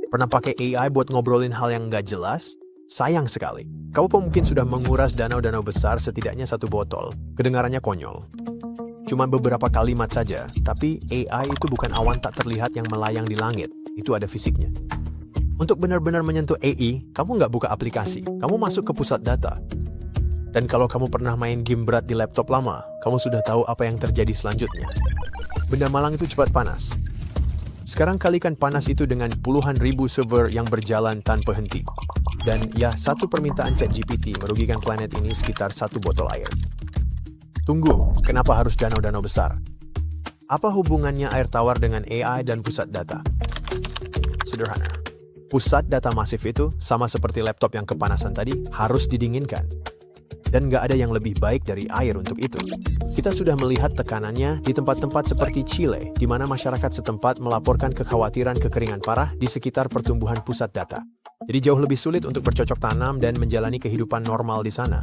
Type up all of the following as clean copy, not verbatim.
Pernah pakai AI buat ngobrolin hal yang nggak jelas? Sayang sekali. Kamu pun mungkin sudah menguras danau-danau besar setidaknya satu botol. Kedengarannya konyol. Cuma beberapa kalimat saja, tapi AI itu bukan awan tak terlihat yang melayang di langit. Itu ada fisiknya. Untuk benar-benar menyentuh AI, kamu nggak buka aplikasi. Kamu masuk ke pusat data. Dan kalau kamu pernah main game berat di laptop lama, kamu sudah tahu apa yang terjadi selanjutnya. Benda malang itu cepat panas. Sekarang kalikan panas itu dengan puluhan ribu server yang berjalan tanpa henti. Dan ya, satu permintaan ChatGPT merugikan planet ini sekitar satu botol air. Tunggu, kenapa harus danau-danau besar? Apa hubungannya air tawar dengan AI dan pusat data? Sederhana. Pusat data masif itu, sama seperti laptop yang kepanasan tadi, harus didinginkan. Dan nggak ada yang lebih baik dari air untuk itu. Kita sudah melihat tekanannya di tempat-tempat seperti Chile, di mana masyarakat setempat melaporkan kekhawatiran kekeringan parah di sekitar pertumbuhan pusat data. Jadi jauh lebih sulit untuk bercocok tanam dan menjalani kehidupan normal di sana.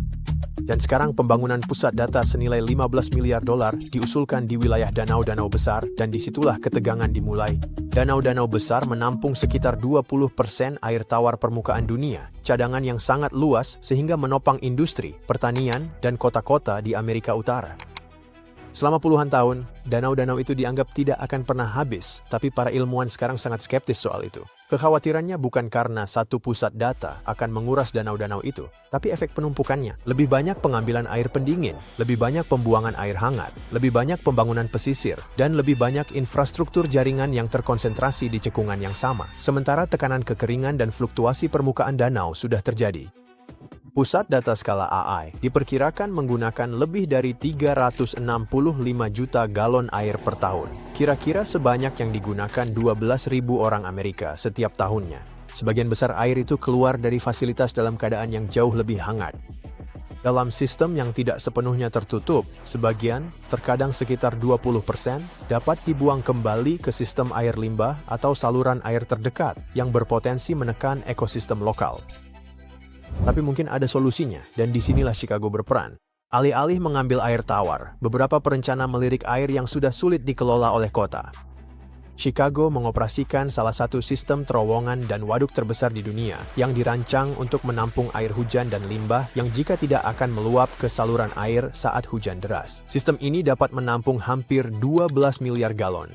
Dan sekarang pembangunan pusat data senilai 15 miliar dolar diusulkan di wilayah danau-danau besar, dan disitulah ketegangan dimulai. Danau-danau besar menampung sekitar 20% air tawar permukaan dunia, cadangan yang sangat luas sehingga menopang industri, pertanian, dan kota-kota di Amerika Utara. Selama puluhan tahun, danau-danau itu dianggap tidak akan pernah habis, tapi para ilmuwan sekarang sangat skeptis soal itu. Kekhawatirannya bukan karena satu pusat data akan menguras danau-danau itu, tapi efek penumpukannya. Lebih banyak pengambilan air pendingin, lebih banyak pembuangan air hangat, lebih banyak pembangunan pesisir, dan lebih banyak infrastruktur jaringan yang terkonsentrasi di cekungan yang sama. Sementara tekanan kekeringan dan fluktuasi permukaan danau sudah terjadi. Pusat data skala AI diperkirakan menggunakan lebih dari 365 juta galon air per tahun. Kira-kira sebanyak yang digunakan 12.000 orang Amerika setiap tahunnya. Sebagian besar air itu keluar dari fasilitas dalam keadaan yang jauh lebih hangat. Dalam sistem yang tidak sepenuhnya tertutup, sebagian, terkadang sekitar 20%, dapat dibuang kembali ke sistem air limbah atau saluran air terdekat yang berpotensi menekan ekosistem lokal. Tapi mungkin ada solusinya, dan disinilah Chicago berperan. Alih-alih mengambil air tawar, beberapa perencana melirik air yang sudah sulit dikelola oleh kota. Chicago mengoperasikan salah satu sistem terowongan dan waduk terbesar di dunia yang dirancang untuk menampung air hujan dan limbah yang jika tidak akan meluap ke saluran air saat hujan deras. Sistem ini dapat menampung hampir 12 miliar galon.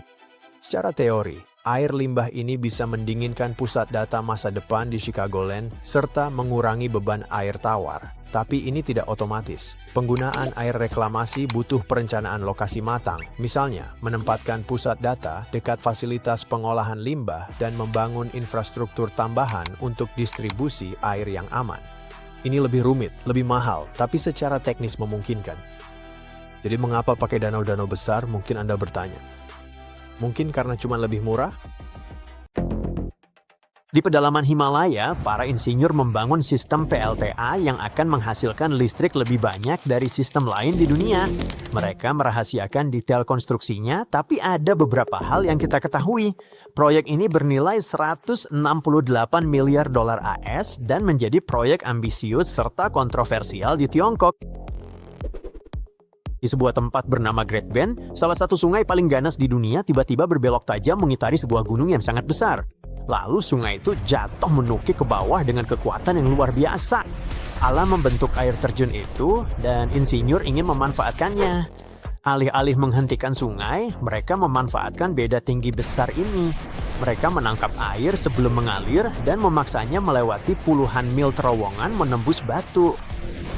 Secara teori, air limbah ini bisa mendinginkan pusat data masa depan di Chicagoland serta mengurangi beban air tawar. Tapi ini tidak otomatis. Penggunaan air reklamasi butuh perencanaan lokasi matang. Misalnya, menempatkan pusat data dekat fasilitas pengolahan limbah dan membangun infrastruktur tambahan untuk distribusi air yang aman. Ini lebih rumit, lebih mahal, tapi secara teknis memungkinkan. Jadi mengapa pakai danau-danau besar, mungkin Anda bertanya. Mungkin karena cuma lebih murah? Di pedalaman Himalaya, para insinyur membangun sistem PLTA yang akan menghasilkan listrik lebih banyak dari sistem lain di dunia. Mereka merahasiakan detail konstruksinya, tapi ada beberapa hal yang kita ketahui. Proyek ini bernilai 168 miliar dolar AS dan menjadi proyek ambisius serta kontroversial di Tiongkok. Di sebuah tempat bernama Great Bend, salah satu sungai paling ganas di dunia tiba-tiba berbelok tajam mengitari sebuah gunung yang sangat besar. Lalu sungai itu jatuh menukik ke bawah dengan kekuatan yang luar biasa. Alam membentuk air terjun itu dan insinyur ingin memanfaatkannya. Alih-alih menghentikan sungai, mereka memanfaatkan beda tinggi besar ini. Mereka menangkap air sebelum mengalir dan memaksanya melewati puluhan mil terowongan menembus batu.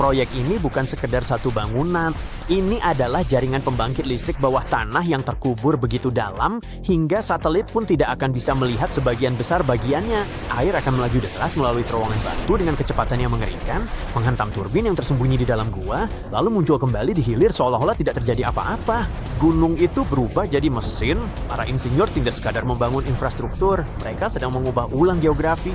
Proyek ini bukan sekedar satu bangunan, ini adalah jaringan pembangkit listrik bawah tanah yang terkubur begitu dalam hingga satelit pun tidak akan bisa melihat sebagian besar bagiannya. Air akan melaju deras melalui terowongan batu dengan kecepatan yang mengerikan, menghantam turbin yang tersembunyi di dalam gua, lalu muncul kembali di hilir seolah-olah tidak terjadi apa-apa. Gunung itu berubah jadi mesin, para insinyur tidak sekadar membangun infrastruktur, mereka sedang mengubah ulang geografi.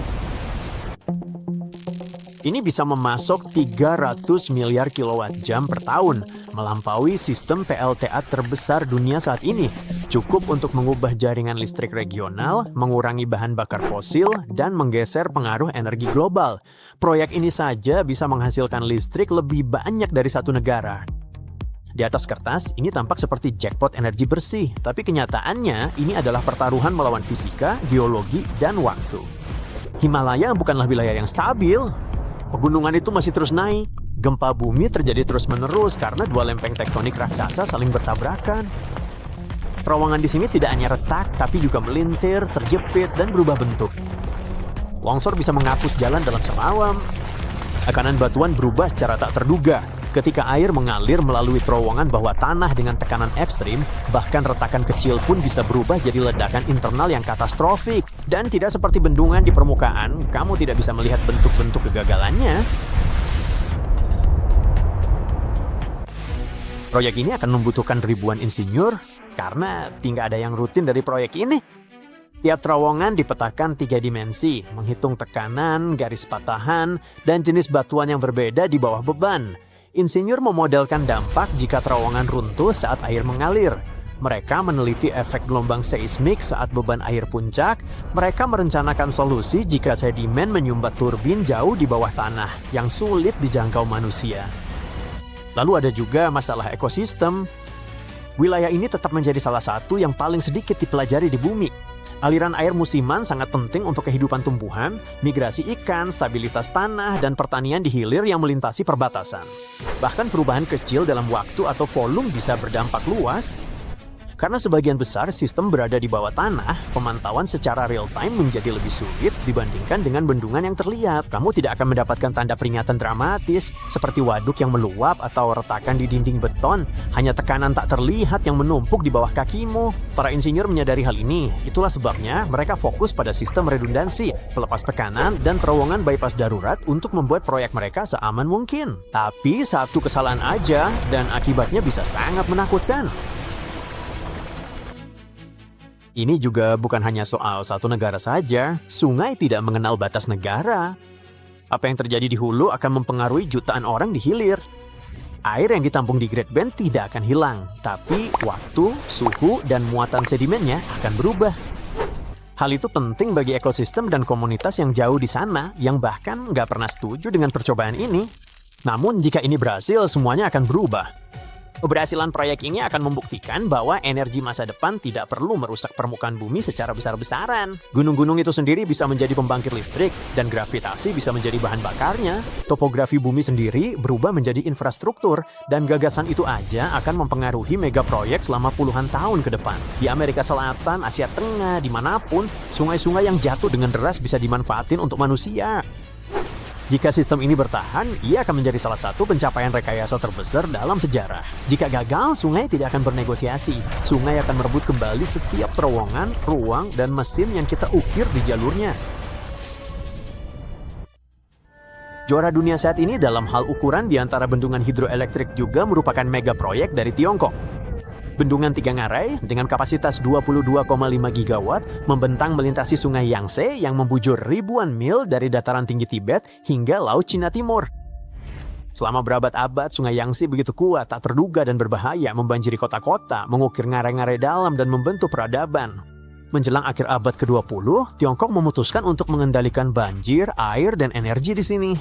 Ini bisa memasok 300 miliar kilowatt jam per tahun, melampaui sistem PLTA terbesar dunia saat ini. Cukup untuk mengubah jaringan listrik regional, mengurangi bahan bakar fosil, dan menggeser pengaruh energi global. Proyek ini saja bisa menghasilkan listrik lebih banyak dari satu negara. Di atas kertas, ini tampak seperti jackpot energi bersih, tapi kenyataannya ini adalah pertaruhan melawan fisika, geologi, dan waktu. Himalaya bukanlah wilayah yang stabil. Pegunungan itu masih terus naik. Gempa bumi terjadi terus-menerus karena dua lempeng tektonik raksasa saling bertabrakan. Terowongan di sini tidak hanya retak, tapi juga melintir, terjepit, dan berubah bentuk. Longsor bisa menghapus jalan dalam semalam. Tekanan batuan berubah secara tak terduga. Ketika air mengalir melalui terowongan bawah tanah dengan tekanan ekstrim, bahkan retakan kecil pun bisa berubah jadi ledakan internal yang katastrofik. Dan tidak seperti bendungan di permukaan, kamu tidak bisa melihat bentuk-bentuk kegagalannya. Proyek ini akan membutuhkan ribuan insinyur, karena tidak ada yang rutin dari proyek ini. Tiap terowongan dipetakan 3 dimensi, menghitung tekanan, garis patahan, dan jenis batuan yang berbeda di bawah beban. Insinyur memodelkan dampak jika terowongan runtuh saat air mengalir. Mereka meneliti efek gelombang seismik saat beban air puncak. Mereka merencanakan solusi jika sedimen menyumbat turbin jauh di bawah tanah yang sulit dijangkau manusia. Lalu ada juga masalah ekosistem. Wilayah ini tetap menjadi salah satu yang paling sedikit dipelajari di bumi. Aliran air musiman sangat penting untuk kehidupan tumbuhan, migrasi ikan, stabilitas tanah, dan pertanian di hilir yang melintasi perbatasan. Bahkan perubahan kecil dalam waktu atau volume bisa berdampak luas. Karena sebagian besar sistem berada di bawah tanah, pemantauan secara real-time menjadi lebih sulit dibandingkan dengan bendungan yang terlihat. Kamu tidak akan mendapatkan tanda peringatan dramatis, seperti waduk yang meluap atau retakan di dinding beton, hanya tekanan tak terlihat yang menumpuk di bawah kakimu. Para insinyur menyadari hal ini, itulah sebabnya mereka fokus pada sistem redundansi, pelepas tekanan, dan terowongan bypass darurat untuk membuat proyek mereka seaman mungkin. Tapi satu kesalahan aja, dan akibatnya bisa sangat menakutkan. Ini juga bukan hanya soal satu negara saja, sungai tidak mengenal batas negara. Apa yang terjadi di hulu akan mempengaruhi jutaan orang di hilir. Air yang ditampung di Great Bend tidak akan hilang, tapi waktu, suhu, dan muatan sedimennya akan berubah. Hal itu penting bagi ekosistem dan komunitas yang jauh di sana, yang bahkan nggak pernah setuju dengan percobaan ini. Namun jika ini berhasil, semuanya akan berubah. Keberhasilan proyek ini akan membuktikan bahwa energi masa depan tidak perlu merusak permukaan bumi secara besar-besaran. Gunung-gunung itu sendiri bisa menjadi pembangkit listrik, dan gravitasi bisa menjadi bahan bakarnya. Topografi bumi sendiri berubah menjadi infrastruktur, dan gagasan itu aja akan mempengaruhi mega proyek selama puluhan tahun ke depan. Di Amerika Selatan, Asia Tengah, dimanapun, sungai-sungai yang jatuh dengan deras bisa dimanfaatin untuk manusia. Jika sistem ini bertahan, ia akan menjadi salah satu pencapaian rekayasa terbesar dalam sejarah. Jika gagal, sungai tidak akan bernegosiasi. Sungai akan merebut kembali setiap terowongan, ruang, dan mesin yang kita ukir di jalurnya. Juara dunia saat ini dalam hal ukuran di antara bendungan hidroelektrik juga merupakan mega proyek dari Tiongkok. Bendungan Tiga Ngarai dengan kapasitas 22,5 gigawatt membentang melintasi sungai Yangtze yang membujur ribuan mil dari dataran tinggi Tibet hingga Laut Cina Timur. Selama berabad-abad, sungai Yangtze begitu kuat, tak terduga dan berbahaya membanjiri kota-kota, mengukir ngarai-ngarai dalam dan membentuk peradaban. Menjelang akhir abad ke-20, Tiongkok memutuskan untuk mengendalikan banjir, air, dan energi di sini.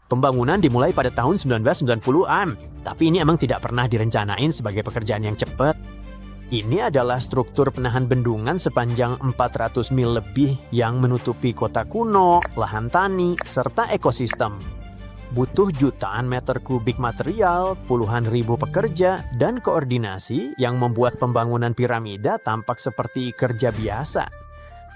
Pembangunan dimulai pada tahun 1990-an, tapi ini emang tidak pernah direncanain sebagai pekerjaan yang cepat. Ini adalah struktur penahan bendungan sepanjang 400 mil lebih yang menutupi kota kuno, lahan tani, serta ekosistem. Butuh jutaan meter kubik material, puluhan ribu pekerja, dan koordinasi yang membuat pembangunan piramida tampak seperti kerja biasa.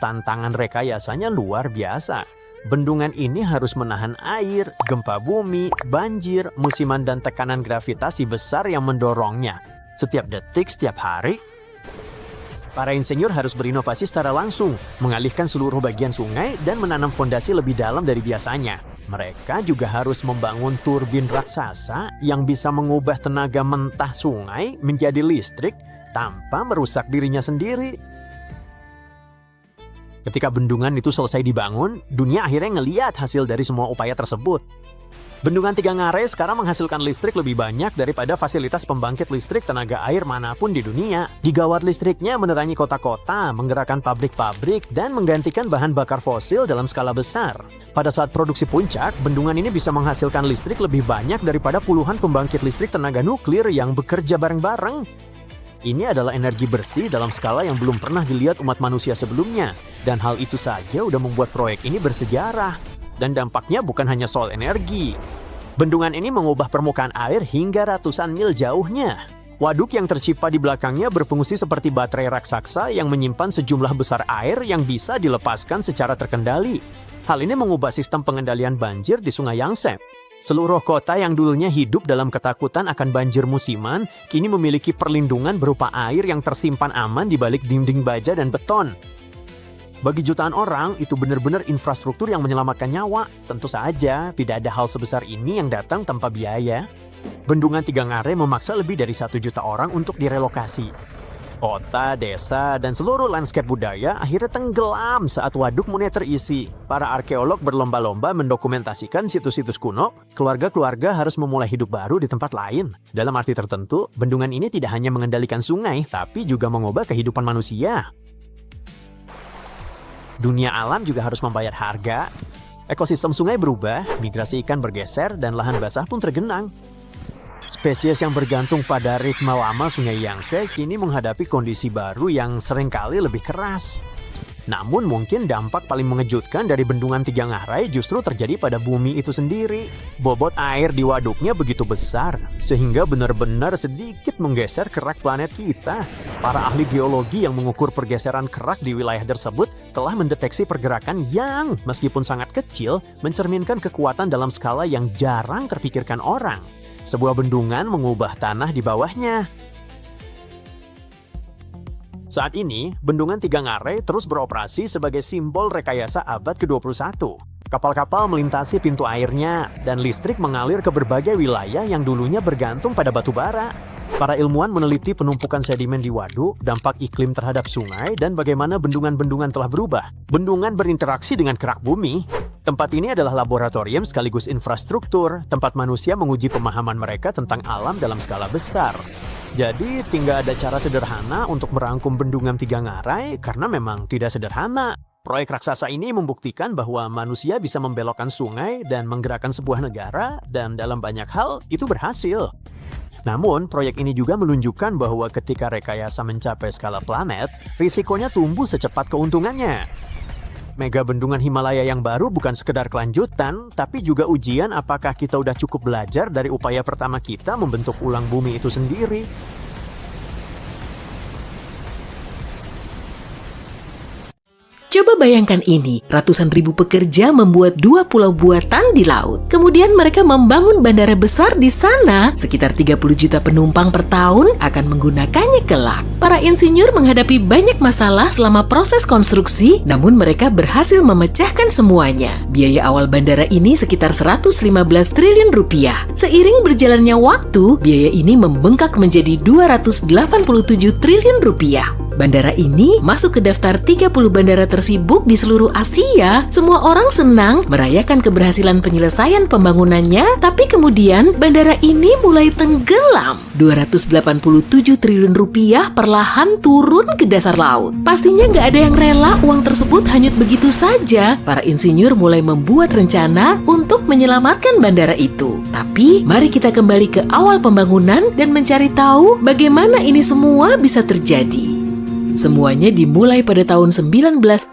Tantangan rekayasanya luar biasa. Bendungan ini harus menahan air, gempa bumi, banjir, musiman, dan tekanan gravitasi besar yang mendorongnya. Setiap detik, setiap hari, para insinyur harus berinovasi secara langsung, mengalihkan seluruh bagian sungai dan menanam fondasi lebih dalam dari biasanya. Mereka juga harus membangun turbin raksasa yang bisa mengubah tenaga mentah sungai menjadi listrik tanpa merusak dirinya sendiri. Ketika bendungan itu selesai dibangun, dunia akhirnya ngeliat hasil dari semua upaya tersebut. Bendungan Tiga Ngarai sekarang menghasilkan listrik lebih banyak daripada fasilitas pembangkit listrik tenaga air manapun di dunia. Gigawatt listriknya menerangi kota-kota, menggerakkan pabrik-pabrik, dan menggantikan bahan bakar fosil dalam skala besar. Pada saat produksi puncak, bendungan ini bisa menghasilkan listrik lebih banyak daripada puluhan pembangkit listrik tenaga nuklir yang bekerja bareng-bareng. Ini adalah energi bersih dalam skala yang belum pernah dilihat umat manusia sebelumnya. Dan hal itu saja udah membuat proyek ini bersejarah. Dan dampaknya bukan hanya soal energi. Bendungan ini mengubah permukaan air hingga ratusan mil jauhnya. Waduk yang tercipta di belakangnya berfungsi seperti baterai raksasa yang menyimpan sejumlah besar air yang bisa dilepaskan secara terkendali. Hal ini mengubah sistem pengendalian banjir di Sungai Yangtze. Seluruh kota yang dulunya hidup dalam ketakutan akan banjir musiman, kini memiliki perlindungan berupa air yang tersimpan aman di balik dinding baja dan beton. Bagi jutaan orang, itu benar-benar infrastruktur yang menyelamatkan nyawa. Tentu saja, tidak ada hal sebesar ini yang datang tanpa biaya. Bendungan Tiga Ngarai memaksa lebih dari 1 juta orang untuk direlokasi. Kota, desa, dan seluruh landscape budaya akhirnya tenggelam saat waduk mulai terisi. Para arkeolog berlomba-lomba mendokumentasikan situs-situs kuno. Keluarga-keluarga harus memulai hidup baru di tempat lain. Dalam arti tertentu, bendungan ini tidak hanya mengendalikan sungai, tapi juga mengubah kehidupan manusia. Dunia alam juga harus membayar harga. Ekosistem sungai berubah, migrasi ikan bergeser, dan lahan basah pun tergenang. Spesies yang bergantung pada ritme lama Sungai Yangtze kini menghadapi kondisi baru yang seringkali lebih keras. Namun mungkin dampak paling mengejutkan dari Bendungan Tiga Ngarai justru terjadi pada bumi itu sendiri. Bobot air di waduknya begitu besar, sehingga benar-benar sedikit menggeser kerak planet kita. Para ahli geologi yang mengukur pergeseran kerak di wilayah tersebut telah mendeteksi pergerakan yang, meskipun sangat kecil, mencerminkan kekuatan dalam skala yang jarang terpikirkan orang. Sebuah bendungan mengubah tanah di bawahnya. Saat ini, Bendungan Tiga Ngarai terus beroperasi sebagai simbol rekayasa abad ke-21. Kapal-kapal melintasi pintu airnya, dan listrik mengalir ke berbagai wilayah yang dulunya bergantung pada batu bara. Para ilmuwan meneliti penumpukan sedimen di waduk, dampak iklim terhadap sungai, dan bagaimana bendungan-bendungan telah berubah. Bendungan berinteraksi dengan kerak bumi. Tempat ini adalah laboratorium sekaligus infrastruktur, tempat manusia menguji pemahaman mereka tentang alam dalam skala besar. Jadi, tinggal ada cara sederhana untuk merangkum Bendungan Tiga Ngarai karena memang tidak sederhana. Proyek raksasa ini membuktikan bahwa manusia bisa membelokkan sungai dan menggerakkan sebuah negara, dan dalam banyak hal itu berhasil. Namun, proyek ini juga menunjukkan bahwa ketika rekayasa mencapai skala planet, risikonya tumbuh secepat keuntungannya. Mega bendungan Himalaya yang baru bukan sekedar kelanjutan, tapi juga ujian apakah kita udah cukup belajar dari upaya pertama kita membentuk ulang bumi itu sendiri. Coba bayangkan ini, ratusan ribu pekerja membuat 2 pulau buatan di laut. Kemudian mereka membangun bandara besar di sana. Sekitar 30 juta penumpang per tahun akan menggunakannya kelak. Para insinyur menghadapi banyak masalah selama proses konstruksi, namun mereka berhasil memecahkan semuanya. Biaya awal bandara ini sekitar 115 triliun rupiah. Seiring berjalannya waktu, biaya ini membengkak menjadi 287 triliun rupiah. Bandara ini masuk ke daftar 30 bandara tersibuk di seluruh Asia. Semua orang senang merayakan keberhasilan penyelesaian pembangunannya, tapi kemudian bandara ini mulai tenggelam. 287 triliun rupiah perlahan turun ke dasar laut. Pastinya nggak ada yang rela uang tersebut hanyut begitu saja. Para insinyur mulai membuat rencana untuk menyelamatkan bandara itu. Tapi mari kita kembali ke awal pembangunan dan mencari tahu bagaimana ini semua bisa terjadi. Semuanya dimulai pada tahun 1964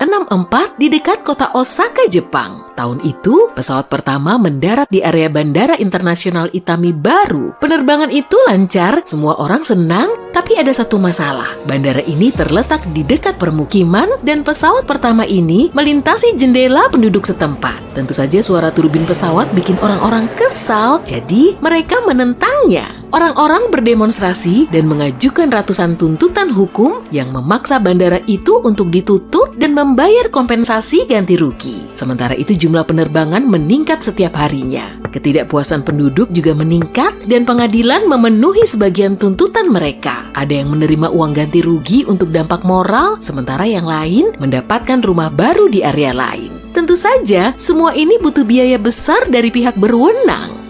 di dekat kota Osaka, Jepang. Tahun itu, pesawat pertama mendarat di area Bandara Internasional Itami baru. Penerbangan itu lancar, semua orang senang, tapi ada satu masalah. Bandara ini terletak di dekat permukiman dan pesawat pertama ini melintasi jendela penduduk setempat. Tentu saja suara turbin pesawat bikin orang-orang kesal, jadi mereka menentangnya. Orang-orang berdemonstrasi dan mengajukan ratusan tuntutan hukum yang memaksa bandara itu untuk ditutup dan membayar kompensasi ganti rugi. Sementara itu jumlah penerbangan meningkat setiap harinya. Ketidakpuasan penduduk juga meningkat dan pengadilan memenuhi sebagian tuntutan mereka. Ada yang menerima uang ganti rugi untuk dampak moral, sementara yang lain mendapatkan rumah baru di area lain. Tentu saja, semua ini butuh biaya besar dari pihak berwenang.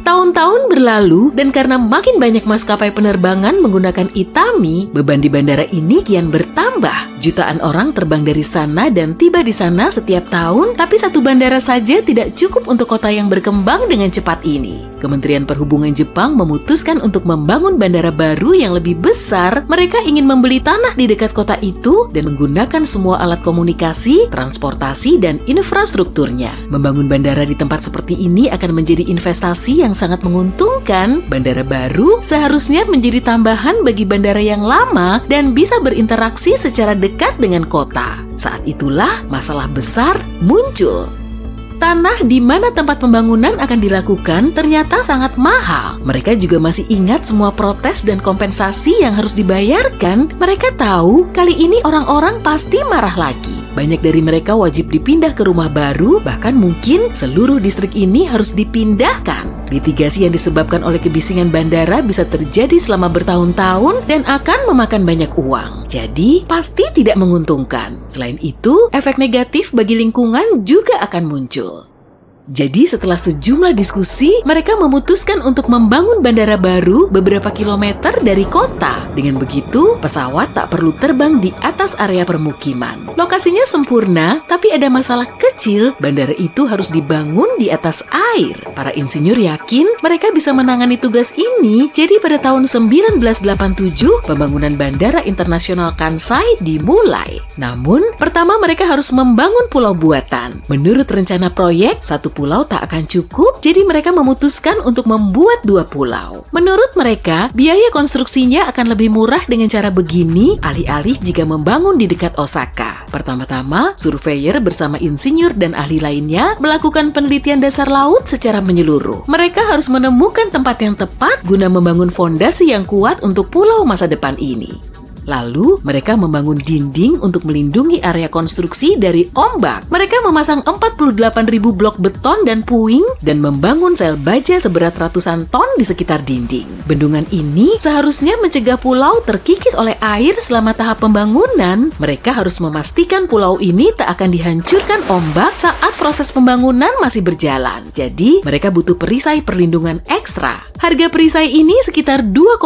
Tahun-tahun berlalu dan karena makin banyak maskapai penerbangan menggunakan Itami, beban di bandara ini kian bertambah. Jutaan orang terbang dari sana dan tiba di sana setiap tahun, tapi satu bandara saja tidak cukup untuk kota yang berkembang dengan cepat ini. Kementerian Perhubungan Jepang memutuskan untuk membangun bandara baru yang lebih besar. Mereka ingin membeli tanah di dekat kota itu dan menggunakan semua alat komunikasi, transportasi, dan infrastrukturnya. Membangun bandara di tempat seperti ini akan menjadi investasi yang sangat menguntungkan. Bandara baru seharusnya menjadi tambahan bagi bandara yang lama dan bisa berinteraksi secara dekat dengan kota. Saat itulah masalah besar muncul. Tanah di mana tempat pembangunan akan dilakukan ternyata sangat mahal. Mereka juga masih ingat semua protes dan kompensasi yang harus dibayarkan. Mereka tahu kali ini orang-orang pasti marah lagi. Banyak dari mereka wajib dipindah ke rumah baru, bahkan mungkin seluruh distrik ini harus dipindahkan. Litigasi yang disebabkan oleh kebisingan bandara bisa terjadi selama bertahun-tahun dan akan memakan banyak uang. Jadi, pasti tidak menguntungkan. Selain itu, efek negatif bagi lingkungan juga akan muncul. Jadi setelah sejumlah diskusi, mereka memutuskan untuk membangun bandara baru beberapa kilometer dari kota. Dengan begitu, pesawat tak perlu terbang di atas area permukiman. Lokasinya sempurna, tapi ada masalah kecil, bandara itu harus dibangun di atas air. Para insinyur yakin mereka bisa menangani tugas ini, jadi pada tahun 1987, pembangunan Bandara Internasional Kansai dimulai. Namun, pertama mereka harus membangun pulau buatan. Menurut rencana proyek, satu pulau tak akan cukup, jadi mereka memutuskan untuk membuat 2 pulau. Menurut mereka, biaya konstruksinya akan lebih murah dengan cara begini, alih-alih jika membangun di dekat Osaka. Pertama-tama, surveyor bersama insinyur dan ahli lainnya melakukan penelitian dasar laut secara menyeluruh. Mereka harus menemukan tempat yang tepat guna membangun fondasi yang kuat untuk pulau masa depan ini. Lalu, mereka membangun dinding untuk melindungi area konstruksi dari ombak. Mereka memasang 48.000 blok beton dan puing dan membangun sel baja seberat ratusan ton di sekitar dinding. Bendungan ini seharusnya mencegah pulau terkikis oleh air selama tahap pembangunan. Mereka harus memastikan pulau ini tak akan dihancurkan ombak saat proses pembangunan masih berjalan. Jadi, mereka butuh perisai perlindungan ekstra. Harga perisai ini sekitar 2,1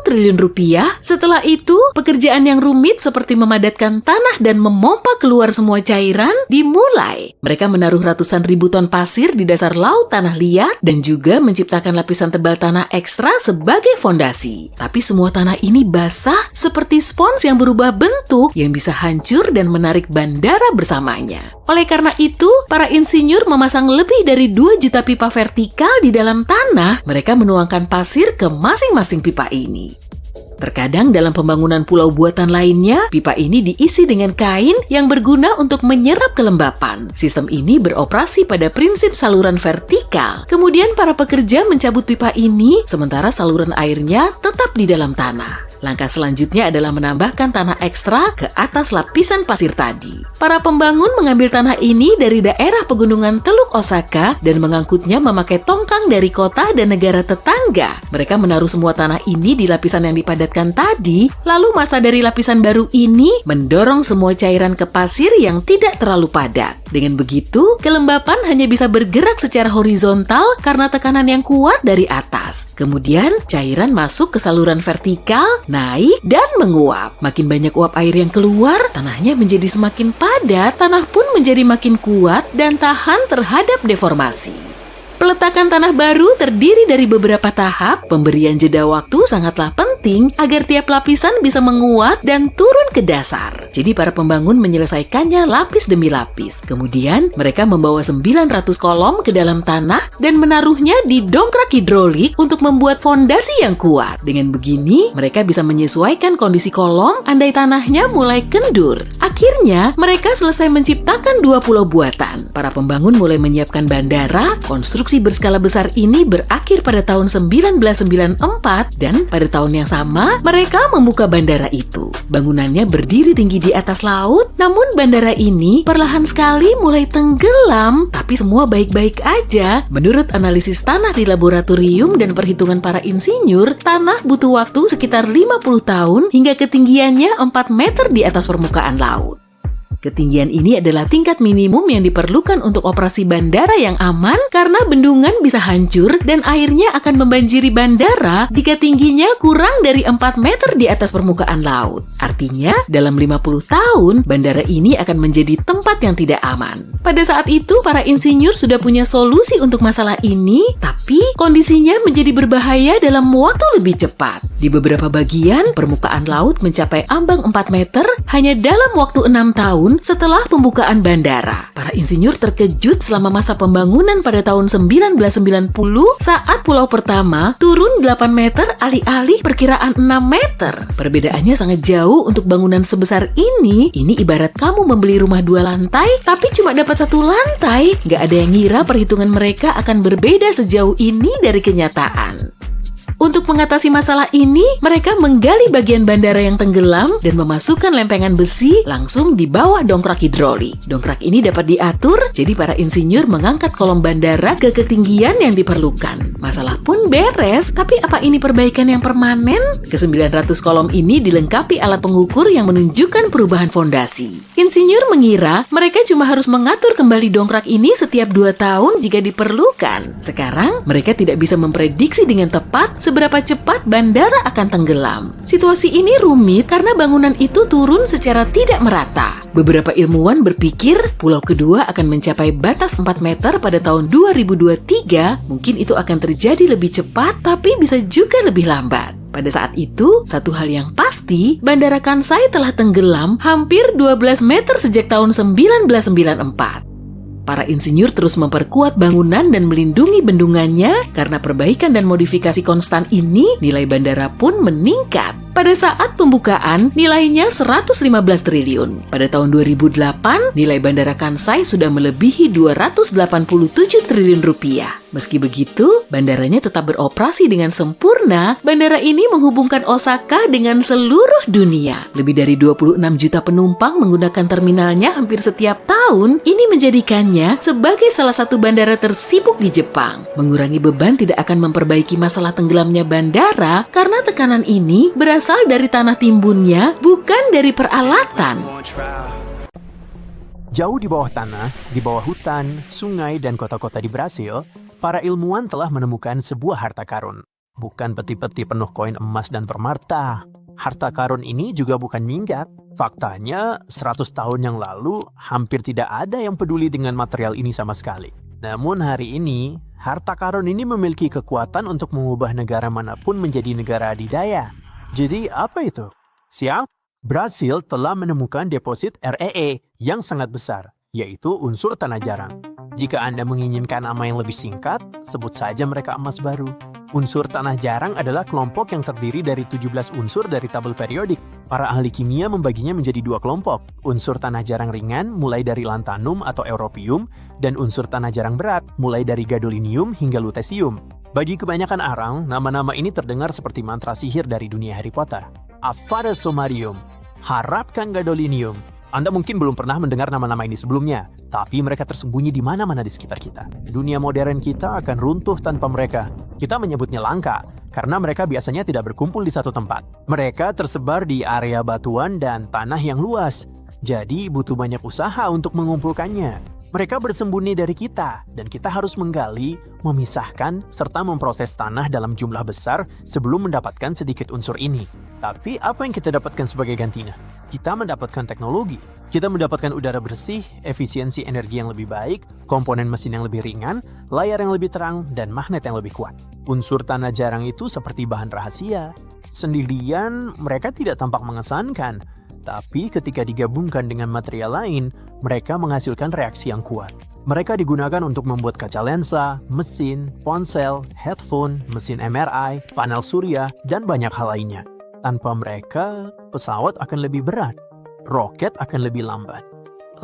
triliun rupiah. Setelah itu, pekerjaan yang rumit seperti memadatkan tanah dan memompa keluar semua cairan dimulai. Mereka menaruh ratusan ribu ton pasir di dasar laut tanah liat dan juga menciptakan lapisan tebal tanah ekstra sebagai fondasi. Tapi semua tanah ini basah seperti spons yang berubah bentuk yang bisa hancur dan menarik bandara bersamanya. Oleh karena itu, para insinyur memasang lebih dari 2 juta pipa vertikal di dalam tanah. Mereka menuangkan pasir ke masing-masing pipa ini. Terkadang dalam pembangunan pulau buatan lainnya, pipa ini diisi dengan kain yang berguna untuk menyerap kelembapan. Sistem ini beroperasi pada prinsip saluran vertikal. Kemudian para pekerja mencabut pipa ini, sementara saluran airnya tetap di dalam tanah. Langkah selanjutnya adalah menambahkan tanah ekstra ke atas lapisan pasir tadi. Para pembangun mengambil tanah ini dari daerah pegunungan Teluk Osaka dan mengangkutnya memakai tongkang dari kota dan negara tetangga. Mereka menaruh semua tanah ini di lapisan yang dipadatkan tadi, lalu massa dari lapisan baru ini mendorong semua cairan ke pasir yang tidak terlalu padat. Dengan begitu, kelembapan hanya bisa bergerak secara horizontal karena tekanan yang kuat dari atas. Kemudian, cairan masuk ke saluran vertikal, naik, dan menguap. Makin banyak uap air yang keluar, tanahnya menjadi semakin padat, tanah pun menjadi makin kuat dan tahan terhadap deformasi. Peletakan tanah baru terdiri dari beberapa tahap. Pemberian jeda waktu sangatlah penting agar tiap lapisan bisa menguat dan turun ke dasar. Jadi para pembangun menyelesaikannya lapis demi lapis. Kemudian mereka membawa 900 kolom ke dalam tanah dan menaruhnya di dongkrak hidrolik untuk membuat fondasi yang kuat. Dengan begini, mereka bisa menyesuaikan kondisi kolom andai tanahnya mulai kendur. Akhirnya, mereka selesai menciptakan 2 pulau buatan. Para pembangun mulai menyiapkan bandara. Konstruksi berskala besar ini berakhir pada tahun 1994 dan pada tahun yang sama mereka membuka bandara itu. Bangunannya berdiri tinggi di atas laut, namun bandara ini perlahan sekali mulai tenggelam, tapi semua baik-baik aja. Menurut analisis tanah di laboratorium dan perhitungan para insinyur, tanah butuh waktu sekitar 50 tahun hingga ketinggiannya 4 meter di atas permukaan laut. Ketinggian ini adalah tingkat minimum yang diperlukan untuk operasi bandara yang aman karena bendungan bisa hancur dan airnya akan membanjiri bandara jika tingginya kurang dari 4 meter di atas permukaan laut. Artinya, dalam 50 tahun, bandara ini akan menjadi tempat yang tidak aman. Pada saat itu, para insinyur sudah punya solusi untuk masalah ini, tapi kondisinya menjadi berbahaya dalam waktu lebih cepat. Di beberapa bagian, permukaan laut mencapai ambang 4 meter hanya dalam waktu 6 tahun setelah pembukaan bandara. Para insinyur terkejut selama masa pembangunan pada tahun 1990 saat pulau pertama turun 8 meter alih-alih perkiraan 6 meter. Perbedaannya sangat jauh untuk bangunan sebesar ini. Ini ibarat kamu membeli rumah 2 lantai tapi cuma dapat 1 lantai. Gak ada yang ngira perhitungan mereka akan berbeda sejauh ini dari kenyataan. Untuk mengatasi masalah ini, mereka menggali bagian bandara yang tenggelam dan memasukkan lempengan besi langsung di bawah dongkrak hidrolik. Dongkrak ini dapat diatur, jadi para insinyur mengangkat kolom bandara ke ketinggian yang diperlukan. Masalah pun beres, tapi apa ini perbaikan yang permanen? Ke-900 kolom ini dilengkapi alat pengukur yang menunjukkan perubahan fondasi. Insinyur mengira mereka cuma harus mengatur kembali dongkrak ini setiap 2 tahun jika diperlukan. Sekarang, mereka tidak bisa memprediksi dengan tepat seberapa cepat bandara akan tenggelam. Situasi ini rumit karena bangunan itu turun secara tidak merata. Beberapa ilmuwan berpikir pulau kedua akan mencapai batas 4 meter pada tahun 2023. Mungkin itu akan terjadi lebih cepat, tapi bisa juga lebih lambat. Pada saat itu, satu hal yang pasti, Bandara Kansai telah tenggelam hampir 12 meter sejak tahun 1994. Para insinyur terus memperkuat bangunan dan melindungi bendungannya karena perbaikan dan modifikasi konstan ini, nilai bandara pun meningkat. Pada saat pembukaan, nilainya 115 triliun. Pada tahun 2008, nilai Bandara Kansai sudah melebihi 287 triliun rupiah. Meski begitu, bandaranya tetap beroperasi dengan sempurna. Bandara ini menghubungkan Osaka dengan seluruh dunia. Lebih dari 26 juta penumpang menggunakan terminalnya hampir setiap tahun. Ini menjadikannya sebagai salah satu bandara tersibuk di Jepang. Mengurangi beban tidak akan memperbaiki masalah tenggelamnya bandara karena tekanan ini berasal dari tanah timbunnya, bukan dari peralatan. Jauh di bawah tanah, di bawah hutan, sungai, dan kota-kota di Brasil, para ilmuwan telah menemukan sebuah harta karun. Bukan peti-peti penuh koin emas dan permata. Harta karun ini juga bukan minggat. Faktanya, 100 tahun yang lalu, hampir tidak ada yang peduli dengan material ini sama sekali. Namun hari ini, harta karun ini memiliki kekuatan untuk mengubah negara manapun menjadi negara adidaya. Jadi apa itu? Siap? Brasil telah menemukan deposit REE yang sangat besar, yaitu unsur tanah jarang. Jika Anda menginginkan nama yang lebih singkat, sebut saja mereka emas baru. Unsur tanah jarang adalah kelompok yang terdiri dari 17 unsur dari tabel periodik. Para ahli kimia membaginya menjadi 2 kelompok. Unsur tanah jarang ringan mulai dari lantanum atau europium, dan unsur tanah jarang berat mulai dari gadolinium hingga lutesium. Bagi kebanyakan orang, nama-nama ini terdengar seperti mantra sihir dari dunia Harry Potter. Avada Somarium, harapkan gadolinium. Anda mungkin belum pernah mendengar nama-nama ini sebelumnya, tapi mereka tersembunyi di mana-mana di sekitar kita. Dunia modern kita akan runtuh tanpa mereka. Kita menyebutnya langka, karena mereka biasanya tidak berkumpul di satu tempat. Mereka tersebar di area batuan dan tanah yang luas, jadi butuh banyak usaha untuk mengumpulkannya. Mereka bersembunyi dari kita, dan kita harus menggali, memisahkan, serta memproses tanah dalam jumlah besar sebelum mendapatkan sedikit unsur ini. Tapi apa yang kita dapatkan sebagai gantinya? Kita mendapatkan teknologi. Kita mendapatkan udara bersih, efisiensi energi yang lebih baik, komponen mesin yang lebih ringan, layar yang lebih terang, dan magnet yang lebih kuat. Unsur tanah jarang itu seperti bahan rahasia. Sendirian, mereka tidak tampak mengesankan. Tapi ketika digabungkan dengan material lain, mereka menghasilkan reaksi yang kuat. Mereka digunakan untuk membuat kaca lensa, mesin, ponsel, headphone, mesin MRI, panel surya, dan banyak hal lainnya. Tanpa mereka, pesawat akan lebih berat, roket akan lebih lambat,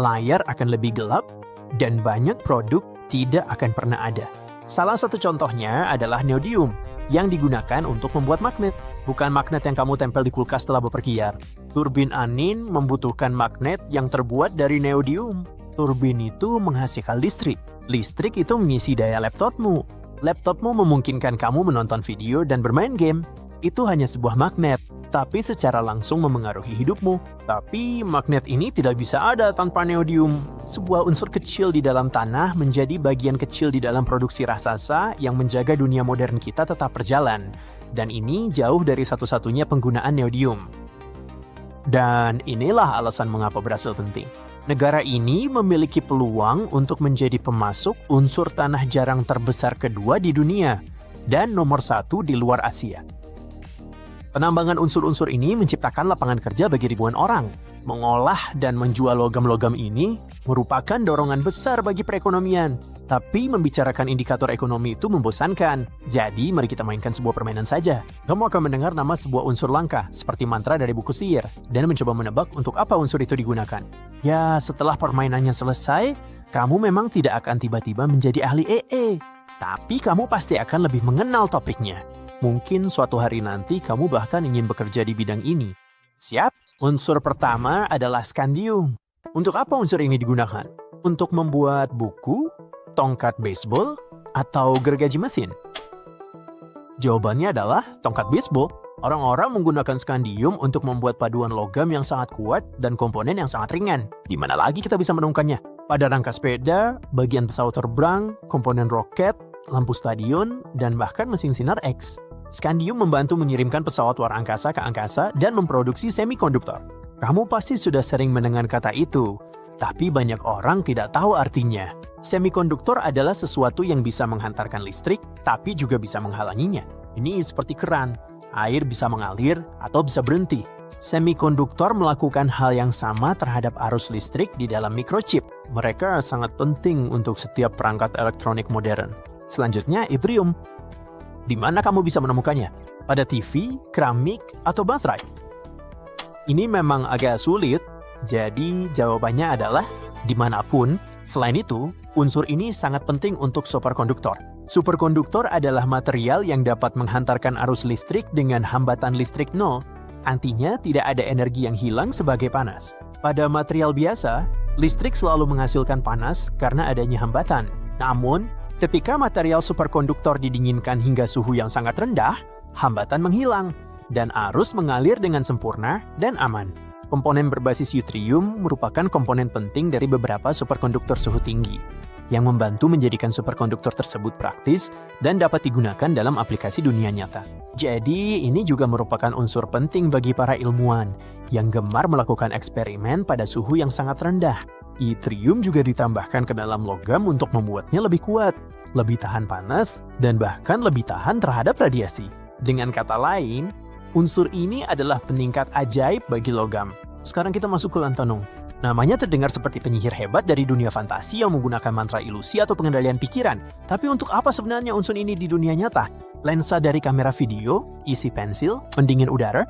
layar akan lebih gelap, dan banyak produk tidak akan pernah ada. Salah satu contohnya adalah neodymium yang digunakan untuk membuat magnet. Bukan magnet yang kamu tempel di kulkas setelah bepergian. Turbin angin membutuhkan magnet yang terbuat dari neodymium. Turbin itu menghasilkan listrik. Listrik itu mengisi daya laptopmu. Laptopmu memungkinkan kamu menonton video dan bermain game. Itu hanya sebuah magnet. tapi secara langsung memengaruhi hidupmu. Tapi magnet ini tidak bisa ada tanpa neodymium. Sebuah unsur kecil di dalam tanah menjadi bagian kecil di dalam produksi raksasa yang menjaga dunia modern kita tetap berjalan. Dan ini jauh dari satu-satunya penggunaan neodymium. Dan inilah alasan mengapa berhasil penting. Negara ini memiliki peluang untuk menjadi pemasok unsur tanah jarang terbesar kedua di dunia dan nomor 1 di luar Asia. Penambangan unsur-unsur ini menciptakan lapangan kerja bagi ribuan orang. Mengolah dan menjual logam-logam ini merupakan dorongan besar bagi perekonomian. Tapi membicarakan indikator ekonomi itu membosankan. Jadi mari kita mainkan sebuah permainan saja. Kamu akan mendengar nama sebuah unsur langka, seperti mantra dari buku sihir, dan mencoba menebak untuk apa unsur itu digunakan. Ya, setelah permainannya selesai, kamu memang tidak akan tiba-tiba menjadi ahli EE. Tapi kamu pasti akan lebih mengenal topiknya. Mungkin suatu hari nanti kamu bahkan ingin bekerja di bidang ini. Siap? Unsur pertama adalah skandium. Untuk apa unsur ini digunakan? Untuk membuat buku, tongkat baseball, atau gergaji mesin? Jawabannya adalah tongkat baseball. Orang-orang menggunakan skandium untuk membuat paduan logam yang sangat kuat dan komponen yang sangat ringan. Di mana lagi kita bisa menemukannya? Pada rangka sepeda, bagian pesawat terbang, komponen roket, lampu stadion, dan bahkan mesin sinar X. Skandium membantu mengirimkan pesawat luar angkasa ke angkasa dan memproduksi semikonduktor. Kamu pasti sudah sering mendengar kata itu, tapi banyak orang tidak tahu artinya. Semikonduktor adalah sesuatu yang bisa menghantarkan listrik, tapi juga bisa menghalanginya. Ini seperti keran, air bisa mengalir atau bisa berhenti. Semikonduktor melakukan hal yang sama terhadap arus listrik di dalam microchip. Mereka sangat penting untuk setiap perangkat elektronik modern. Selanjutnya, yttrium. Di mana kamu bisa menemukannya? Pada TV, keramik, atau baterai? Ini memang agak sulit, jadi jawabannya adalah dimanapun. Selain itu, unsur ini sangat penting untuk superkonduktor. Superkonduktor adalah material yang dapat menghantarkan arus listrik dengan hambatan listrik nol. Artinya tidak ada energi yang hilang sebagai panas. Pada material biasa, listrik selalu menghasilkan panas karena adanya hambatan. Namun, ketika material superkonduktor didinginkan hingga suhu yang sangat rendah, hambatan menghilang dan arus mengalir dengan sempurna dan aman. Komponen berbasis yttrium merupakan komponen penting dari beberapa superkonduktor suhu tinggi yang membantu menjadikan superkonduktor tersebut praktis dan dapat digunakan dalam aplikasi dunia nyata. Jadi, ini juga merupakan unsur penting bagi para ilmuwan yang gemar melakukan eksperimen pada suhu yang sangat rendah. Yttrium juga ditambahkan ke dalam logam untuk membuatnya lebih kuat, lebih tahan panas, dan bahkan lebih tahan terhadap radiasi. Dengan kata lain, unsur ini adalah peningkat ajaib bagi logam. Sekarang kita masuk ke Lanthanum. Namanya terdengar seperti penyihir hebat dari dunia fantasi yang menggunakan mantra ilusi atau pengendalian pikiran. Tapi untuk apa sebenarnya unsur ini di dunia nyata? Lensa dari kamera video, isi pensil, pendingin udara.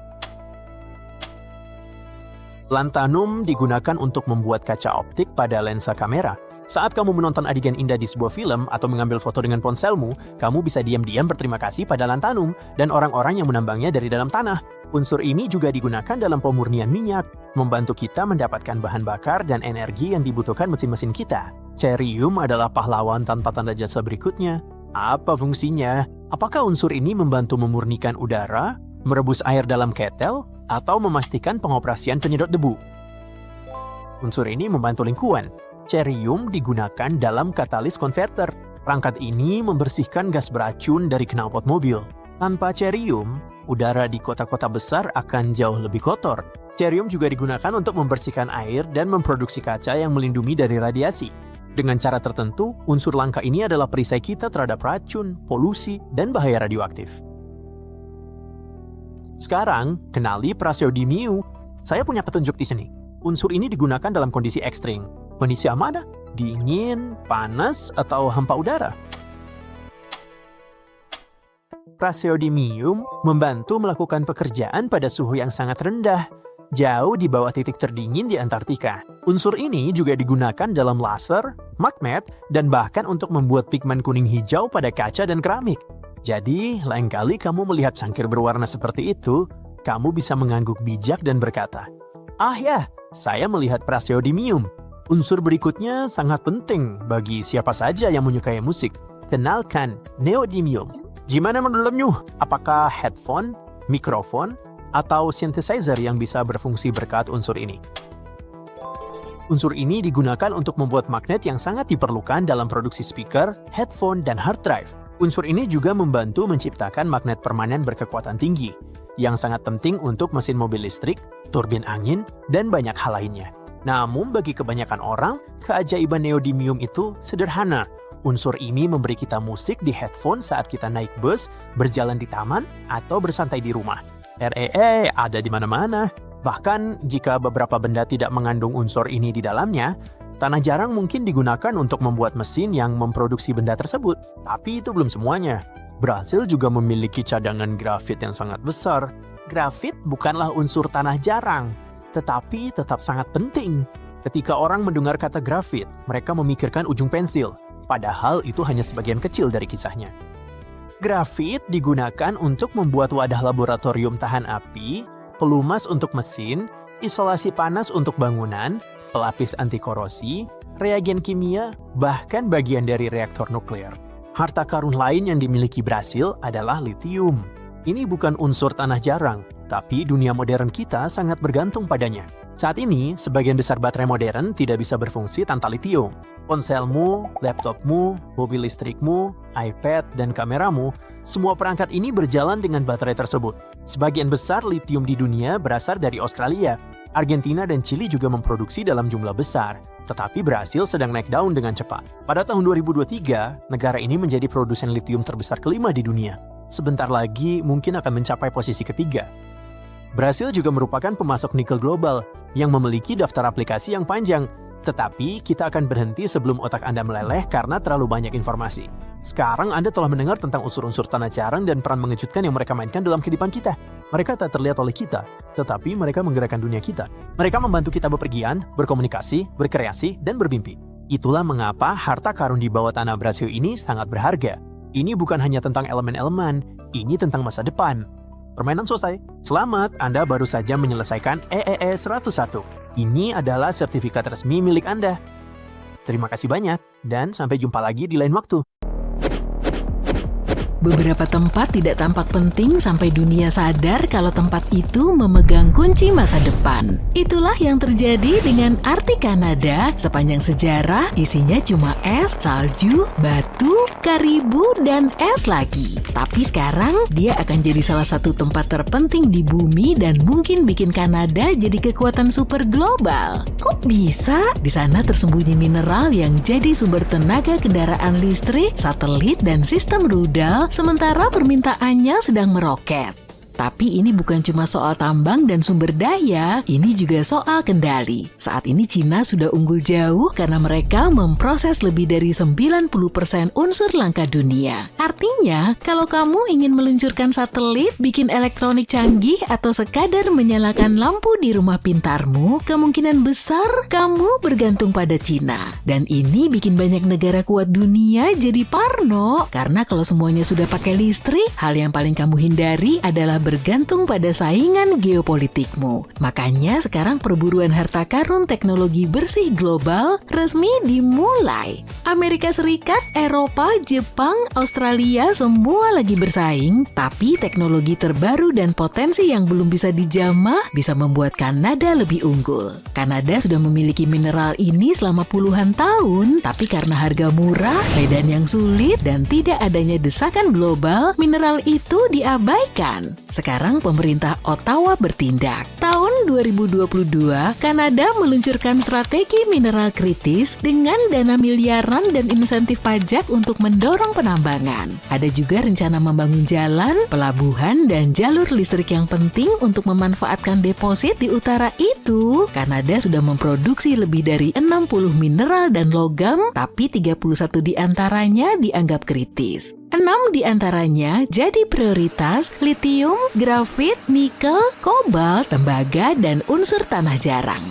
Lanthanum digunakan untuk membuat kaca optik pada lensa kamera. Saat kamu menonton adegan indah di sebuah film atau mengambil foto dengan ponselmu, kamu bisa diam-diam berterima kasih pada lanthanum dan orang-orang yang menambangnya dari dalam tanah. Unsur ini juga digunakan dalam pemurnian minyak, membantu kita mendapatkan bahan bakar dan energi yang dibutuhkan mesin-mesin kita. Cerium adalah pahlawan tanpa tanda jasa berikutnya. Apa fungsinya? Apakah unsur ini membantu memurnikan udara, merebus air dalam ketel, atau memastikan pengoperasian penyedot debu? Unsur ini membantu lingkungan. Cerium digunakan dalam katalis konverter. Perangkat ini membersihkan gas beracun dari knalpot mobil. Tanpa cerium, udara di kota-kota besar akan jauh lebih kotor. Cerium juga digunakan untuk membersihkan air dan memproduksi kaca yang melindungi dari radiasi. Dengan cara tertentu, unsur langka ini adalah perisai kita terhadap racun, polusi, dan bahaya radioaktif. Sekarang, kenali praseodymium. Saya punya petunjuk di sini. Unsur ini digunakan dalam kondisi ekstrim. Kondisi mana? Dingin, panas, atau hampa udara? Praseodymium membantu melakukan pekerjaan pada suhu yang sangat rendah, jauh di bawah titik terdingin di Antartika. Unsur ini juga digunakan dalam laser, magnet, dan bahkan untuk membuat pigmen kuning hijau pada kaca dan keramik. Jadi, lain kali kamu melihat sangkir berwarna seperti itu, kamu bisa mengangguk bijak dan berkata, "Ah ya, saya melihat praseodymium." Unsur berikutnya sangat penting bagi siapa saja yang menyukai musik. Kenalkan neodymium. Gimana menurutmu? Apakah headphone, mikrofon, atau synthesizer yang bisa berfungsi berkat unsur ini. Unsur ini digunakan untuk membuat magnet yang sangat diperlukan dalam produksi speaker, headphone, dan hard drive. Unsur ini juga membantu menciptakan magnet permanen berkekuatan tinggi, yang sangat penting untuk mesin mobil listrik, turbin angin, dan banyak hal lainnya. Namun bagi kebanyakan orang, keajaiban neodymium itu sederhana. Unsur ini memberi kita musik di headphone saat kita naik bus, berjalan di taman, atau bersantai di rumah. Ada di mana-mana. Bahkan jika beberapa benda tidak mengandung unsur ini di dalamnya, tanah jarang mungkin digunakan untuk membuat mesin yang memproduksi benda tersebut. Tapi itu belum semuanya. Brasil juga memiliki cadangan grafit yang sangat besar. Grafit bukanlah unsur tanah jarang, tetapi tetap sangat penting. Ketika orang mendengar kata grafit, mereka memikirkan ujung pensil, padahal itu hanya sebagian kecil dari kisahnya. Grafit digunakan untuk membuat wadah laboratorium tahan api, pelumas untuk mesin, isolasi panas untuk bangunan, pelapis anti korosi, reagen kimia, bahkan bagian dari reaktor nuklir. Harta karun lain yang dimiliki Brasil adalah litium. Ini bukan unsur tanah jarang, tapi dunia modern kita sangat bergantung padanya. Saat ini, sebagian besar baterai modern tidak bisa berfungsi tanpa litium. Ponselmu, laptopmu, mobil listrikmu, iPad, dan kameramu, semua perangkat ini berjalan dengan baterai tersebut. Sebagian besar litium di dunia berasal dari Australia. Argentina dan Chili juga memproduksi dalam jumlah besar, tetapi Brasil sedang naik daun dengan cepat. Pada tahun 2023, negara ini menjadi produsen litium terbesar kelima di dunia. Sebentar lagi mungkin akan mencapai posisi ketiga. Brasil juga merupakan pemasok nikel global yang memiliki daftar aplikasi yang panjang. Tetapi kita akan berhenti sebelum otak Anda meleleh karena terlalu banyak informasi. Sekarang Anda telah mendengar tentang unsur-unsur tanah jarang dan peran mengejutkan yang mereka mainkan dalam kehidupan kita. Mereka tak terlihat oleh kita, tetapi mereka menggerakkan dunia kita. Mereka membantu kita bepergian, berkomunikasi, berkreasi, dan bermimpi. Itulah mengapa harta karun di bawah tanah Brasil ini sangat berharga. Ini bukan hanya tentang elemen-elemen, ini tentang masa depan. Permainan selesai. Selamat, Anda baru saja menyelesaikan EEE 101. Ini adalah sertifikat resmi milik Anda. Terima kasih banyak, dan sampai jumpa lagi di lain waktu. Beberapa tempat tidak tampak penting sampai dunia sadar kalau tempat itu memegang kunci masa depan. Itulah yang terjadi dengan Arktik Kanada sepanjang sejarah, isinya cuma es, salju, batu, karibu, dan es lagi. Tapi sekarang dia akan jadi salah satu tempat terpenting di bumi dan mungkin bikin Kanada jadi kekuatan super global. Kok bisa? Di sana tersembunyi mineral yang jadi sumber tenaga kendaraan listrik, satelit, dan sistem rudal, sementara permintaannya sedang meroket. Tapi ini bukan cuma soal tambang dan sumber daya, ini juga soal kendali. Saat ini Cina sudah unggul jauh karena mereka memproses lebih dari 90% unsur langka dunia. Artinya, kalau kamu ingin meluncurkan satelit, bikin elektronik canggih, atau sekadar menyalakan lampu di rumah pintarmu, kemungkinan besar kamu bergantung pada Cina. Dan ini bikin banyak negara kuat dunia jadi parno, karena kalau semuanya sudah pakai listrik, hal yang paling kamu hindari adalah bergantung pada saingan geopolitikmu. Makanya sekarang perburuan harta karun teknologi bersih global resmi dimulai. Amerika Serikat, Eropa, Jepang, Australia semua lagi bersaing, tapi teknologi terbaru dan potensi yang belum bisa dijamah bisa membuat Kanada lebih unggul. Kanada sudah memiliki mineral ini selama puluhan tahun, tapi karena harga murah, medan yang sulit, dan tidak adanya desakan global, mineral itu diabaikan. Sekarang pemerintah Ottawa bertindak. Tahun 2022, Kanada meluncurkan strategi mineral kritis dengan dana miliaran dan insentif pajak untuk mendorong penambangan. Ada juga rencana membangun jalan, pelabuhan, dan jalur listrik yang penting untuk memanfaatkan deposit di utara itu. Kanada sudah memproduksi lebih dari 60 mineral dan logam, tapi 31 diantaranya dianggap kritis. 6 diantaranya jadi prioritas litium, grafit, nikel, kobalt, tembaga, dan unsur tanah jarang.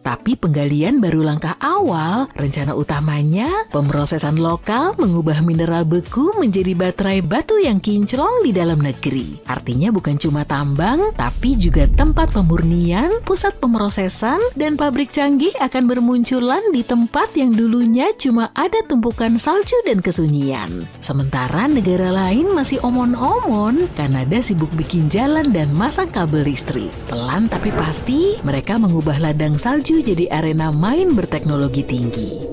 Tapi penggalian baru langkah awal. Rencana utamanya, pemrosesan lokal mengubah mineral beku menjadi baterai batu yang kinclong di dalam negeri. Artinya bukan cuma tambang, tapi juga tempat pemurnian, pusat pemrosesan, dan pabrik canggih akan bermunculan di tempat yang dulunya cuma ada tumpukan salju dan kesunyian. Sementara negara lain masih omon-omon, Kanada sibuk bikin jalan dan masang kabel listrik. Pelan tapi pasti, mereka mengubah ladang salju jadi arena main berteknologi tinggi.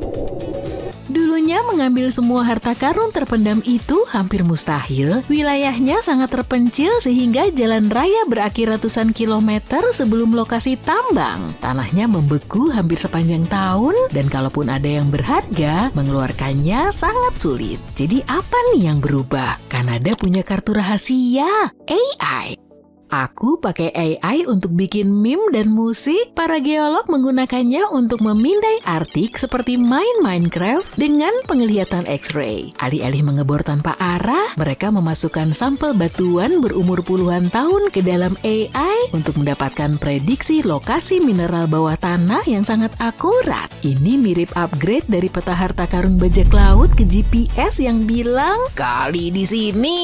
Dulunya mengambil semua harta karun terpendam itu hampir mustahil. Wilayahnya sangat terpencil sehingga jalan raya berakhir ratusan kilometer sebelum lokasi tambang. Tanahnya membeku hampir sepanjang tahun dan kalaupun ada yang berharga, mengeluarkannya sangat sulit. Jadi apa nih yang berubah? Kanada punya kartu rahasia, AI. Aku pakai AI untuk bikin meme dan musik. Para geolog menggunakannya untuk memindai Arktik seperti main Minecraft dengan penglihatan X-ray. Alih-alih mengebor tanpa arah, mereka memasukkan sampel batuan berumur puluhan tahun ke dalam AI untuk mendapatkan prediksi lokasi mineral bawah tanah yang sangat akurat. Ini mirip upgrade dari peta harta karun bajak laut ke GPS yang bilang, "Kali di sini."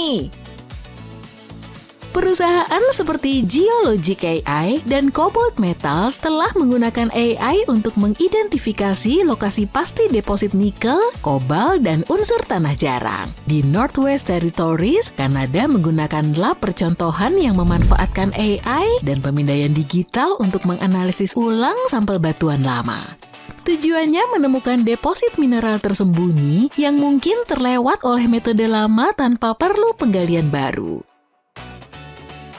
Perusahaan seperti Geologic AI dan Cobalt Metals telah menggunakan AI untuk mengidentifikasi lokasi pasti deposit nikel, kobalt, dan unsur tanah jarang. Di Northwest Territories, Kanada menggunakan lab percontohan yang memanfaatkan AI dan pemindaian digital untuk menganalisis ulang sampel batuan lama. Tujuannya menemukan deposit mineral tersembunyi yang mungkin terlewat oleh metode lama tanpa perlu penggalian baru.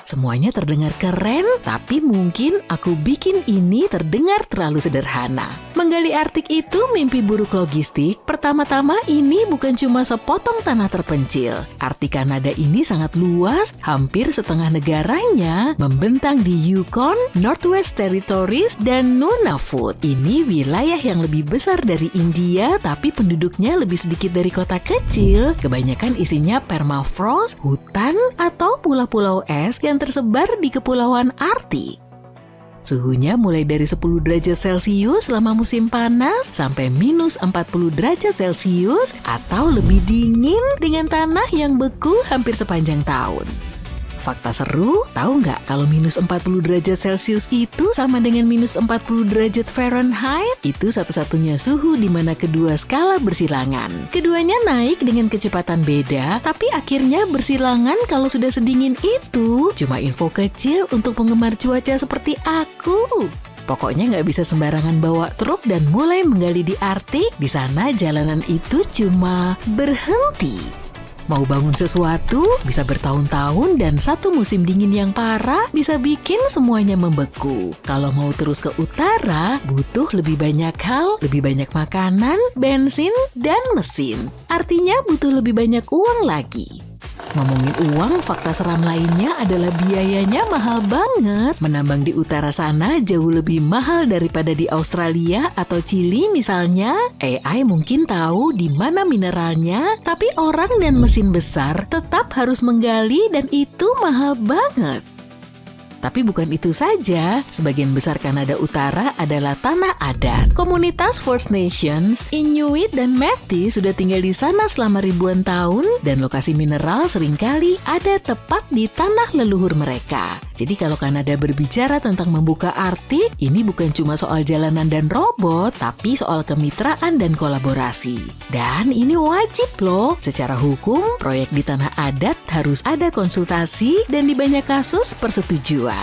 Semuanya terdengar keren, tapi mungkin aku bikin ini terdengar terlalu sederhana. Menggali Arktik itu mimpi buruk logistik. Pertama-tama ini bukan cuma sepotong tanah terpencil. Arktik Kanada ini sangat luas, hampir setengah negaranya membentang di Yukon, Northwest Territories, dan Nunavut. Ini wilayah yang lebih besar dari India, tapi penduduknya lebih sedikit dari kota kecil. Kebanyakan isinya permafrost, hutan, atau pulau-pulau es yang tersebar di kepulauan Arktik. Suhunya mulai dari 10 derajat Celcius selama musim panas sampai minus 40 derajat Celcius atau lebih dingin dengan tanah yang beku hampir sepanjang tahun. Fakta seru, tahu nggak kalau minus 40 derajat Celcius itu sama dengan minus 40 derajat Fahrenheit? Itu satu-satunya suhu di mana kedua skala bersilangan. Keduanya naik dengan kecepatan beda, tapi akhirnya bersilangan kalau sudah sedingin itu. Cuma info kecil untuk penggemar cuaca seperti aku. Pokoknya nggak bisa sembarangan bawa truk dan mulai menggali di Arktik. Di sana jalanan itu cuma berhenti. Mau bangun sesuatu bisa bertahun-tahun dan satu musim dingin yang parah bisa bikin semuanya membeku. Kalau mau terus ke utara, butuh lebih banyak hal, lebih banyak makanan, bensin, dan mesin. Artinya butuh lebih banyak uang lagi. Ngomongin uang, fakta seram lainnya adalah biayanya mahal banget. Menambang di utara sana jauh lebih mahal daripada di Australia atau Chili misalnya. AI mungkin tahu di mana mineralnya, tapi orang dan mesin besar tetap harus menggali dan itu mahal banget. Tapi bukan itu saja, sebagian besar Kanada Utara adalah tanah adat. Komunitas First Nations, Inuit, dan Métis sudah tinggal di sana selama ribuan tahun dan lokasi mineral seringkali ada tepat di tanah leluhur mereka. Jadi kalau Kanada berbicara tentang membuka Arktik, ini bukan cuma soal jalanan dan robot, tapi soal kemitraan dan kolaborasi. Dan ini wajib loh, secara hukum, proyek di tanah adat harus ada konsultasi dan di banyak kasus persetujuan.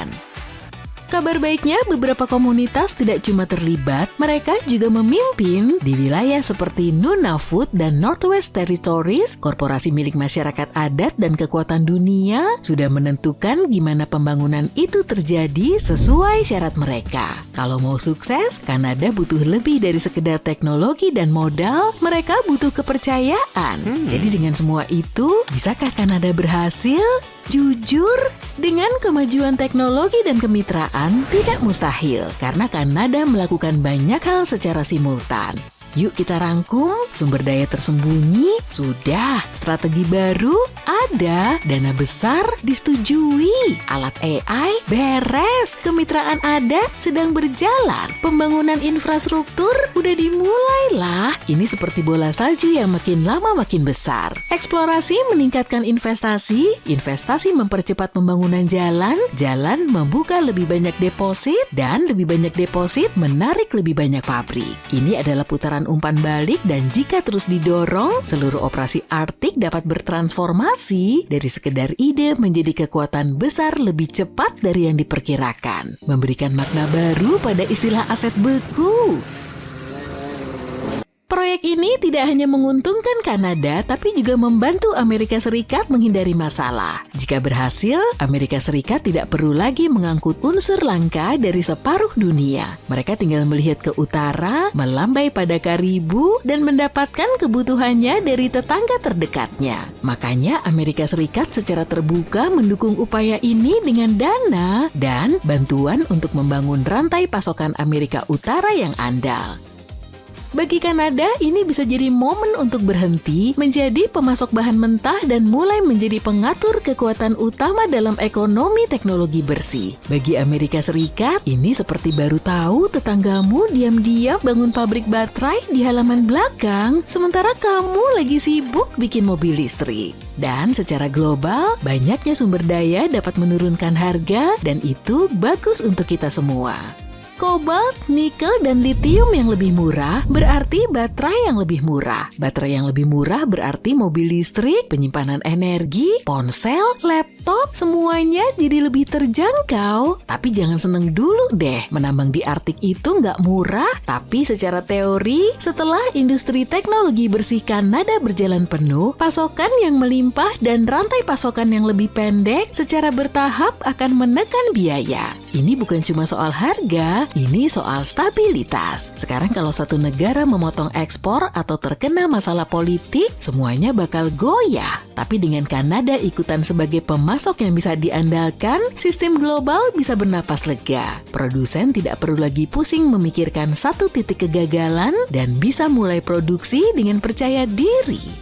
Kabar baiknya, beberapa komunitas tidak cuma terlibat, mereka juga memimpin di wilayah seperti Nunavut dan Northwest Territories. Korporasi milik masyarakat adat dan kekuatan dunia sudah menentukan gimana pembangunan itu terjadi sesuai syarat mereka. Kalau mau sukses, Kanada butuh lebih dari sekedar teknologi dan modal, mereka butuh kepercayaan. Jadi dengan semua itu, bisakah Kanada berhasil? Jujur, dengan kemajuan teknologi dan kemitraan tidak mustahil karena Kanada melakukan banyak hal secara simultan. Yuk kita rangkum, sumber daya tersembunyi, sudah. Strategi baru, ada. Dana besar, disetujui. Alat AI, beres. Kemitraan ada, sedang berjalan. Pembangunan infrastruktur, udah dimulai lah. Ini seperti bola salju yang makin lama makin besar. Eksplorasi meningkatkan investasi, investasi mempercepat pembangunan jalan, jalan membuka lebih banyak deposit, dan lebih banyak deposit menarik lebih banyak pabrik. Ini adalah putaran umpan balik dan jika terus didorong, seluruh operasi Arctic dapat bertransformasi dari sekedar ide menjadi kekuatan besar lebih cepat dari yang diperkirakan, memberikan makna baru pada istilah aset beku. Proyek ini tidak hanya menguntungkan Kanada, tapi juga membantu Amerika Serikat menghindari masalah. Jika berhasil, Amerika Serikat tidak perlu lagi mengangkut unsur langka dari separuh dunia. Mereka tinggal melihat ke utara, melambai pada Karibu, dan mendapatkan kebutuhannya dari tetangga terdekatnya. Makanya Amerika Serikat secara terbuka mendukung upaya ini dengan dana dan bantuan untuk membangun rantai pasokan Amerika Utara yang andal. Bagi Kanada, ini bisa jadi momen untuk berhenti menjadi pemasok bahan mentah dan mulai menjadi pengatur kekuatan utama dalam ekonomi teknologi bersih. Bagi Amerika Serikat, ini seperti baru tahu tetanggamu diam-diam bangun pabrik baterai di halaman belakang, sementara kamu lagi sibuk bikin mobil listrik. Dan secara global, banyaknya sumber daya dapat menurunkan harga dan itu bagus untuk kita semua. Kobalt, nikel, dan litium yang lebih murah berarti baterai yang lebih murah. Baterai yang lebih murah berarti mobil listrik, penyimpanan energi, ponsel, laptop, semuanya jadi lebih terjangkau. Tapi jangan seneng dulu deh, menambang di Arctic itu nggak murah. Tapi secara teori, setelah industri teknologi bersih Kanada berjalan penuh, pasokan yang melimpah dan rantai pasokan yang lebih pendek secara bertahap akan menekan biaya. Ini bukan cuma soal harga, ini soal stabilitas. Sekarang kalau satu negara memotong ekspor atau terkena masalah politik, semuanya bakal goyah. Tapi dengan Kanada ikutan sebagai pemasok yang bisa diandalkan, sistem global bisa bernapas lega. Produsen tidak perlu lagi pusing memikirkan satu titik kegagalan dan bisa mulai produksi dengan percaya diri.